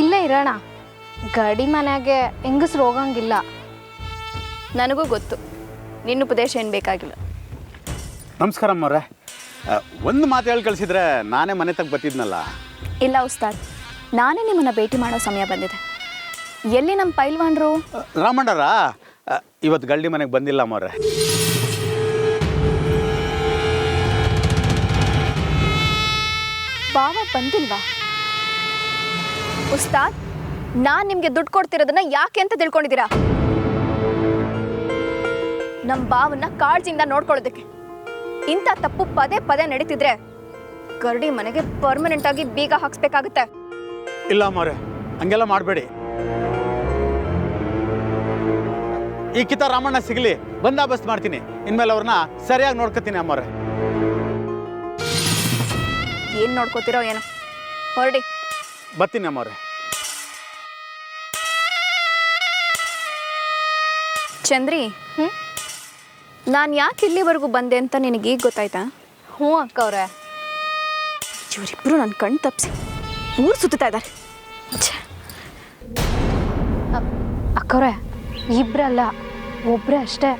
ಇಲ್ಲೇ ಇರೋಣ. ಗಡಿ ಮನೆಗೆ ಹೆಂಗಸ್ರು ಹೋಗಂಗಿಲ್ಲ. ನನಗೂ ಗೊತ್ತು, ನಿನ್ನ ಉಪದೇಶ ಏನು ಬೇಕಾಗಿಲ್ಲ. ನಮಸ್ಕಾರ ಅಮ್ಮವ್ರೆ. ಒಂದು ಮಾತು ಹೇಳಿ ಕಳಿಸಿದ್ರೆ ನಾನೇ ಮನೆ ತಗ ಬರ್ತಿದ್ನಲ್ಲ. ಇಲ್ಲ ಉಸ್ತಾದ್, ನಾನೇ ನಿಮ್ಮನ್ನು ಭೇಟಿ ಮಾಡೋ ಸಮಯ ಬಂದಿದೆ. ಎಲ್ಲಿ ನಮ್ಮ ಪೈಲ್ವಾನ್ರು? ರಾಮಣ್ಣರ ಇವತ್ತು ಗಲ್ಡಿ ಮನೆಗೆ ಬಂದಿಲ್ಲ ಅಮ್ಮವ್ರೆ. ಬಾವ ಬಂದಿಲ್ವಾ? ಉಸ್ತಾದ್, ನಾನು ನಿಮಗೆ ದುಡ್ಡು ಕೊಡ್ತಿರೋದನ್ನ ಯಾಕೆ ಅಂತ ತಿಳ್ಕೊಂಡಿದ್ದೀರಾ? ನಮ್ಮ ಬಾವನ್ನ ಕಾಳಜಿಯಿಂದ ನೋಡ್ಕೊಳ್ಳೋದಕ್ಕೆ. ಇಂಥ ತಪ್ಪು ಪದೇ ಪದೇ ನಡೀತಿದ್ರೆ ಗರಡಿ ಮನೆಗೆ ಪರ್ಮನೆಂಟ್ ಆಗಿ ಬೀಗ ಹಾಕ್ಸ್ಬೇಕಾಗುತ್ತೆ. ಇಲ್ಲ ಅಮ್ಮವ್ರೆ, ಹಂಗೆಲ್ಲ ಮಾಡಬೇಡಿ. ಈ ಕಿತ ರಾಮಣ್ಣ ಸಿಗಲಿ, ಬಂದಾಬಸ್ತ್ ಮಾಡ್ತೀನಿ. ಇನ್ಮೇಲೆ ಅವ್ರನ್ನ ಸರಿಯಾಗಿ ನೋಡ್ಕೊತೀನಿ ಅಮ್ಮವ್ರೆ. ಏನು ನೋಡ್ಕೋತಿರೋ ಏನೋ, ಹೊರಡಿ. ಬರ್ತೀನಿ ಅಮ್ಮವ್ರೆ. ಚಂದ್ರಿ, ನಾನು ಯಾಕೆ ಇಲ್ಲಿವರೆಗೂ ಬಂದೆ ಅಂತ ನಿನಗೀಗ ಗೊತ್ತಾಯ್ತಾ? ಹ್ಞೂ ಅಕ್ಕವ್ರೆ. ಇವರಿಬ್ಬರು ನನ್ನ ಕಣ್ಣು ತಪ್ಪಿಸಿ ಊರು ಸುತ್ತಾ ಇದ್ದಾರೆ. ಅಕ್ಕವ್ರೆ, ಇಬ್ಬರಲ್ಲ, ಒಬ್ಬರೇ ಅಷ್ಟೇ.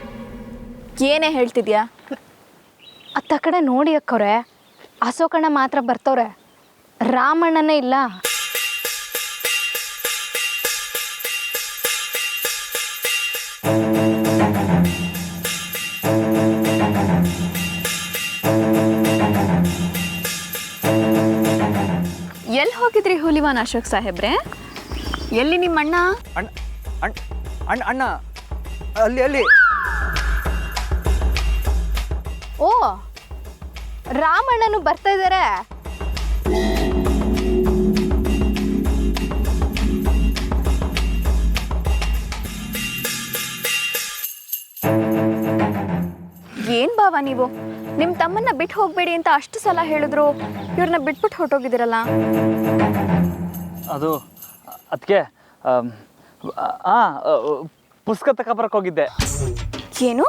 ಏನೇ ಹೇಳ್ತಿದ್ಯಾ? ಅತ್ತ ಕಡೆ ನೋಡಿ ಅಕ್ಕವ್ರೆ, ಅಶೋಕಣ್ಣ ಮಾತ್ರ ಬರ್ತವ್ರೆ, ರಾಮಣ್ಣನೇ ಇಲ್ಲ. ಎಲ್ಲಿ ಹೋಗಿದ್ರಿ ಹುಲಿವಾನ್ ಅಶೋಕ್ ಸಾಹೇಬ್ರೆ? ಎಲ್ಲಿ ನಿಮ್ಮ ಅಣ್ಣ? ಅಣ್ಣ ಅಣ್ಣ ಅಣ್ಣ ಅಣ್ಣ ಅಲ್ಲಿ ಅಲ್ಲಿ. ಓ, ರಾಮಣ್ಣನು ಬರ್ತಾ ಇದ್ದಾರೆ. ಏನ್ ಬಾವ ನೀವು ನಿಮ್ಮ ತಮ್ಮನ್ನ ಬಿಟ್ಟು ಹೋಗ್ಬೇಡಿ ಅಂತ ಅಷ್ಟು ಸಲ ಹೇಳಿದ್ರು, ಇವ್ರನ್ನ ಬಿಟ್ಬಿಟ್ಟು ಹೊರಟೋಗಿದ್ದೀರಲ್ಲ? ಅದು ಅದಕ್ಕೆ ಪುಸ್ತಕ ತಗೊಬರಕ್ಕೆ ಹೋಗಿದ್ದೆ. ಏನು,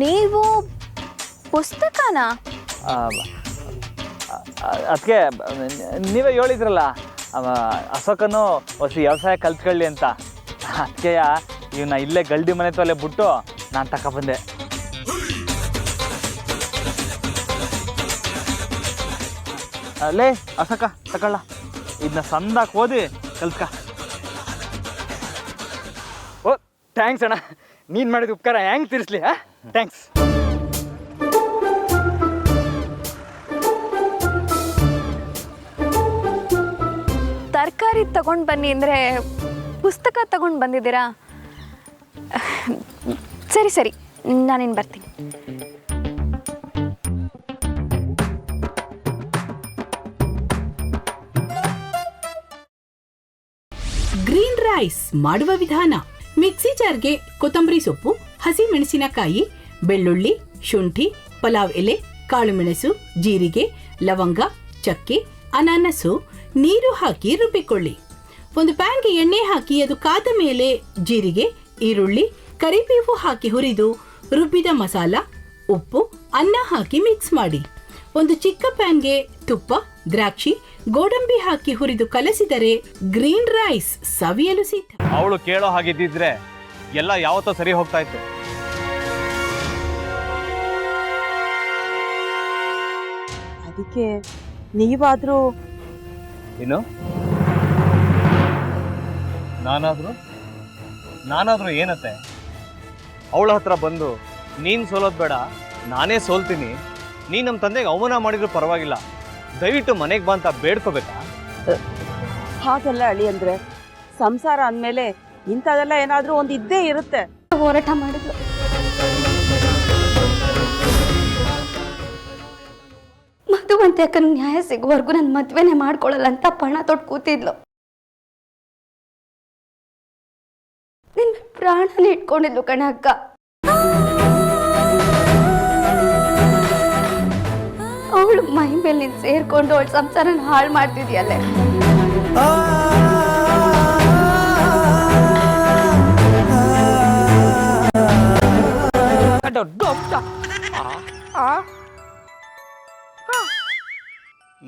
ನೀವು ಪುಸ್ತಕನ? ಅದಕ್ಕೆ ನೀವೇ ಹೇಳಿದ್ರಲ್ಲ, ಅಶೋಕನು ಹೊಸ ವ್ಯವಸಾಯ ಕಲ್ತ್ಕೊಳ್ಳಿ ಅಂತ. ಅದಕ್ಕೆ ಇವನ್ನ ಇಲ್ಲೇ ಗಲ್ಡಿ ಮನೆ ತಲೆ ಬಿಟ್ಟು ನಾನು ತಗೊಬಂದೆ. ಲೇ ಅಶೋಕ, ತಗೊಳ್ಳ, ಇದನ್ನ ಸಂದಾಕ್ ಓದಿ ಕಲ್ತ್ಕ. ಓ ಥ್ಯಾಂಕ್ಸ್ ಅಣ್ಣ, ನೀನು ಮಾಡಿದ ಉಪಕಾರ ಹೆಂಗೆ ತೀರಿಸ್ಲಿ? ಥ್ಯಾಂಕ್ಸ್. ತರಕಾರಿ ತಗೊಂಡು ಬನ್ನಿ ಅಂದರೆ ಪುಸ್ತಕ ತಗೊಂಡು ಬಂದಿದ್ದೀರಾ? ಸರಿ ಸರಿ, ನಾನಿನ್ನು ಬರ್ತೀನಿ. ಗ್ರೀನ್ ರೈಸ್ ಮಾಡುವ ವಿಧಾನ: ಮಿಕ್ಸಿ ಜಾರ್ಗೆ ಕೊತ್ತಂಬರಿ ಸೊಪ್ಪು, ಹಸಿ ಮೆಣಸಿನಕಾಯಿ, ಬೆಳ್ಳುಳ್ಳಿ, ಶುಂಠಿ, ಪಲಾವ್ ಎಲೆ, ಕಾಳುಮೆಣಸು, ಜೀರಿಗೆ, ಲವಂಗ, ಚಕ್ಕೆ, ಅನಾನಸು, ನೀರು ಹಾಕಿ ರುಬ್ಬಿಕೊಳ್ಳಿ. ಒಂದು ಪ್ಯಾನ್ಗೆ ಎಣ್ಣೆ ಹಾಕಿ ಅದು ಕಾದ ಮೇಲೆ ಜೀರಿಗೆ, ಈರುಳ್ಳಿ, ಕರಿಬೇವು ಹಾಕಿ ಹುರಿದು ರುಬ್ಬಿದ ಮಸಾಲ, ಉಪ್ಪು, ಅನ್ನ ಹಾಕಿ ಮಿಕ್ಸ್ ಮಾಡಿ. ಒಂದು ಚಿಕ್ಕ ಪ್ಯಾನ್ಗೆ ತುಪ್ಪ, ದ್ರಾಕ್ಷಿ, ಗೋಡಂಬಿ ಹಾಕಿ ಹುರಿದು ಕಲಸಿದರೆ ಗ್ರೀನ್ ರೈಸ್ ಸವಿಯಲು ಸಿದ್ಧ. ಅವಳು ಕೇಳೋ ಹಾಗಿದ್ದಿದ್ರೆ ಎಲ್ಲ ಯಾವತ್ತೋ ಸರಿ ಹೋಗ್ತಾ ಇತ್ತು. ಅದಕ್ಕೆ ನೀವಾದ್ರೂ ಏನು? ನಾನಾದ್ರೂ ಏನತ್ತೆ? ಅವಳ ಹತ್ರ ಬಂದು ನೀನು ಸೋಲೋದು ಬೇಡ, ನಾನೇ ಸೋಲ್ತೀನಿ, ನೀನು ನಮ್ಮ ತಂದೆಗೆ ಅವಮಾನ ಮಾಡಿದ್ರು ಪರವಾಗಿಲ್ಲ, ದಯವಿಟ್ಟು ಮನೆಗೆ ಬಾ ಅಂತ ಬೇಡ್ಕೋಬೇಕಾ? ಹಾಗೆಲ್ಲ ಅಳಿ ಅಂದ್ರೆ ಸಂಸಾರ ಅಂದಮೇಲೆ ಇಂಥದೆಲ್ಲ ಏನಾದ್ರೂ ಒಂದು ಇದ್ದೇ ಇರುತ್ತೆ. ಹೋರಾಟ ಮಾಡಿದ್ಲು. ಮಧುವಂತೆ ಅಕ್ಕನ ನ್ಯಾಯ ಸಿಗುವವರೆಗೂ ನನ್ನ ಮದ್ವೆನೇ ಮಾಡ್ಕೊಳ್ಳಲ್ಲ ಅಂತ ಪಣ ತೊಟ್ಟು ಕೂತಿದ್ಲು. ನಿನ್ನ ಪ್ರಾಣನೇ ಇಟ್ಕೊಂಡಿದ್ಲು ಕಣ ಅಕ್ಕ. ಅವಳು ಮೈ ಮೇಲೆ ನೀನು ಸೇರ್ಕೊಂಡು ಅವಳ ಸಂಸಾರನ ಹಾಳು ಮಾಡ್ತಿದ್ಯಲ್ಲೇ.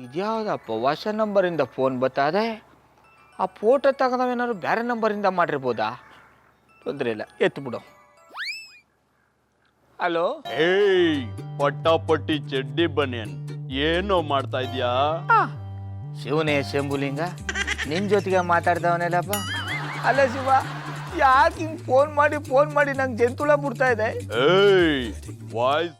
ಇದ್ಯಾವುದಪ್ಪ ಹೊಸ ನಂಬರಿಂದ ಫೋನ್ ಬರ್ತದೆ. ಆ ಫೋಟೋ ತಗೊಂಡವೇನಾದ್ರು ಬೇರೆ ನಂಬರಿಂದ ಮಾಡಿರ್ಬೋದಾ? ತೊಂದರೆ ಇಲ್ಲ, ಎತ್ತು ಬಿಡು. ಹಲೋ, ಏಯ್ ಪಟ್ಟಾಪಟ್ಟಿ ಚಡ್ಡಿ ಬನಿಯನ್, ಏನೋ ಮಾಡ್ತಾ ಇದ್ಯಾ? ಶಿವನೇ ಶಂಭುಲಿಂಗ, ನಿನ್ನ ಜೊತೆಗೆ ಮಾತಾಡ್ದವನೇಲಪ್ಪ. ಅಲ್ಲ ಶಿವ, ಯಾಕೆ ಹಿಂಗೆ ಫೋನ್ ಮಾಡಿ ನಂಗೆ ಜಂತುಳ ಬಿಡ್ತಾ ಇದೆ? ಏಯ್ ವಾಯ್ಸ್